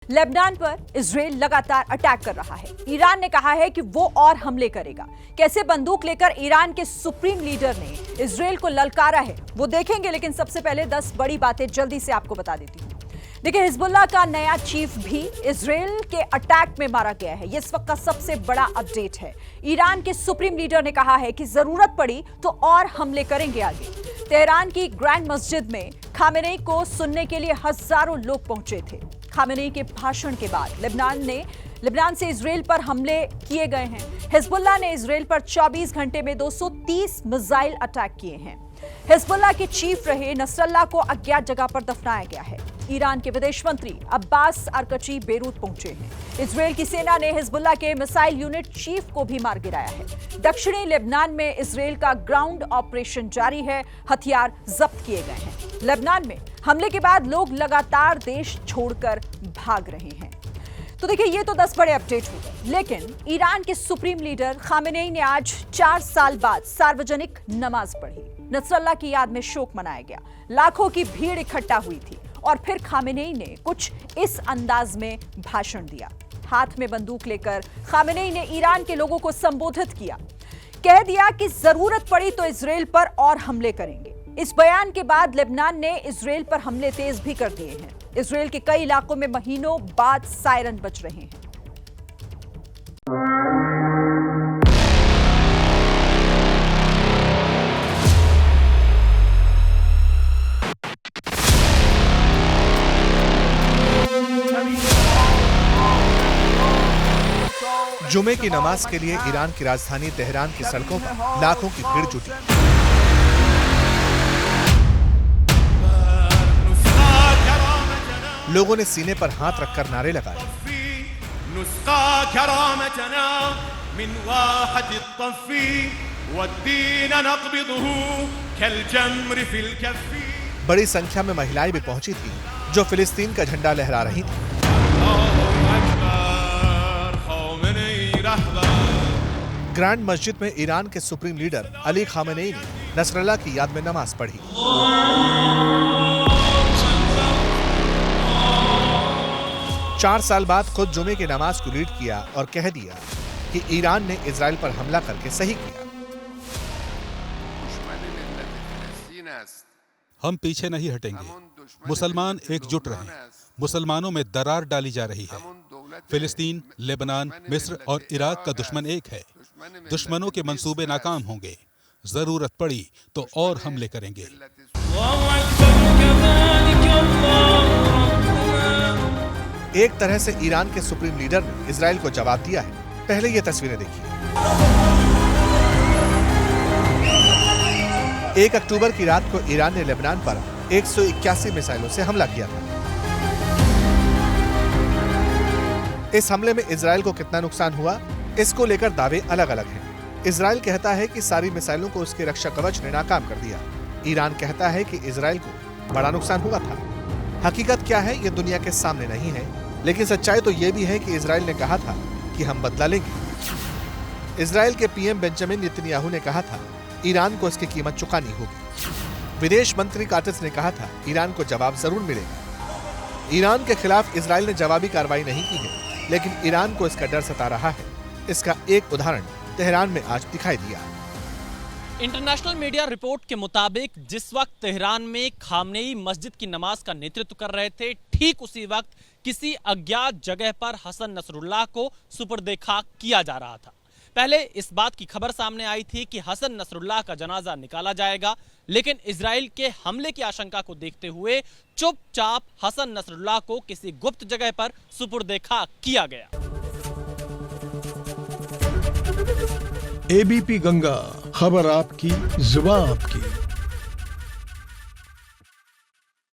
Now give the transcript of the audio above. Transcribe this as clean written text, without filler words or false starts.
Lebanon पर Israel लगातार attack कर रहा है। ईरान ने कहा है कि वो और हमले करेगा। कैसे बंदूक लेकर ईरान के सुप्रीम लीडर ने इजराइल को ललकारा है वो देखेंगे, लेकिन सबसे पहले 10 बड़ी बातें जल्दी से आपको बता देती हूं। देखिए, हिजबुल्लाह का नया चीफ भी इजराइल के अटैक में मारा गया है। ये इस वक्त का सबसे बड़ा अपडेट है। ईरान के सुप्रीम लीडर ने कहा है कि जरूरत पड़ी तो और हमले करेंगे आगे। तेहरान की ग्रैंड मस्जिद में खामेनेई को सुनने के लिए हजारों लोग पहुंचे थे। खामेनेई के भाषण के बाद लेबनान से इजराइल पर हमले किए गए हैं। हिजबुल्लाह ने इजराइल पर 24 घंटे में 230 मिसाइल अटैक किए हैं। हिजबुल्लाह के चीफ रहे नसरल्लाह को अज्ञात जगह पर दफनाया गया है। ईरान के विदेश मंत्री अब्बास अरकची बेरूत पहुंचे हैं। इजराइल की सेना ने हिजबुल्लाह के मिसाइल यूनिट चीफ को भी मार गिराया है। दक्षिणी लेबनान में इजराइल का ग्राउंड ऑपरेशन जारी है। हथियार जब्त किए गए हैं। लेबनान में हमले के बाद लोग लगातार देश छोड़कर भाग रहे हैं। तो देखिए, ये तो 10 बड़े अपडेट हुए, लेकिन ईरान के सुप्रीम लीडर खामेनेई ने आज 4 साल बाद सार्वजनिक नमाज पढ़ी। नसरल्लाह की याद में शोक मनाया गया। लाखों की भीड़ इकट्ठा हुई थी और फिर खामेनेई ने कुछ इस अंदाज में भाषण दिया। हाथ में बंदूक लेकर खामेनेई ने ईरान के लोगों को संबोधित किया। कह दिया कि जरूरत पड़ी तो इजराइल पर और हमले करेंगे। इस बयान के बाद लेबनान ने इजराइल पर हमले तेज भी कर दिए हैं। इजराइल के कई इलाकों में महीनों बाद सायरन बज रहे हैं। जुमे की नमाज के लिए ईरान की राजधानी तेहरान की सड़कों पर लाखों की भीड़ जुटी। लोगों ने सीने पर हाथ रखकर नारे लगाए। बड़ी संख्या में महिलाएं भी पहुंची थी जो फिलिस्तीन का झंडा लहरा रही थी। ग्रैंड मस्जिद में ईरान के सुप्रीम लीडर अली खामेनेई ने नसरल्लाह की याद में नमाज पढ़ी। 4 साल बाद खुद जुमे की नमाज को लीड किया और कह दिया कि ईरान ने इजराइल पर हमला करके सही किया। हम पीछे नहीं हटेंगे। मुसलमान एकजुट रहें। मुसलमानों में दरार डाली जा रही है। फिलिस्तीन, लेबनान, मिस्र और इराक का दुश्मन एक है। दुश्मनों के मंसूबे नाकाम होंगे। जरूरत पड़ी तो और हमले करेंगे। एक तरह से ईरान के सुप्रीम लीडर ने इजराइल को जवाब दिया है। पहले ये तस्वीरें देखिए। 1 अक्टूबर की रात को ईरान ने लेबनान पर 181 मिसाइलों से हमला किया था। इस हमले में इजराइल को कितना नुकसान हुआ, इसको लेकर दावे अलग अलग हैं। इजराइल कहता है कि सारी मिसाइलों को उसके रक्षा कवच ने नाकाम कर दिया। ईरान कहता है कि इजराइल को बड़ा नुकसान हुआ था। हकीकत क्या है ये दुनिया के सामने नहीं है, लेकिन सच्चाई तो ये भी है कि इजराइल ने कहा था कि हम बदला लेंगे। इजराइल के पीएम बेंजामिन नेतन्याहू ने कहा था ईरान को इसकी कीमत चुकानी होगी। विदेश मंत्री काटिस ने कहा था ईरान को जवाब जरूर मिलेगा। ईरान के खिलाफ इजराइल ने जवाबी कार्रवाई नहीं की है, लेकिन ईरान को इसका डर सता रहा है। इसका एक उदाहरण तेहरान में आज दिखाई दिया। इंटरनेशनल मीडिया रिपोर्ट के मुताबिक जिस वक्त तेहरान में खामेनेई मस्जिद की नमाज का नेतृत्व कर रहे थे, ठीक उसी वक्त किसी अज्ञात जगह पर हसन नसरुल्लाह को सुपुर्द खाक किया जा रहा था। पहले इस बात की खबर सामने आई थी कि हसन नसरुल्लाह का जनाजा निकाला जाएगा, लेकिन इजराइल के हमले की आशंका को देखते हुए चुपचाप हसन नसरुल्लाह को किसी गुप्त जगह पर सुपुर्द खाक किया गया। एबीपी गंगा, खबर आपकी, जुबान आपकी।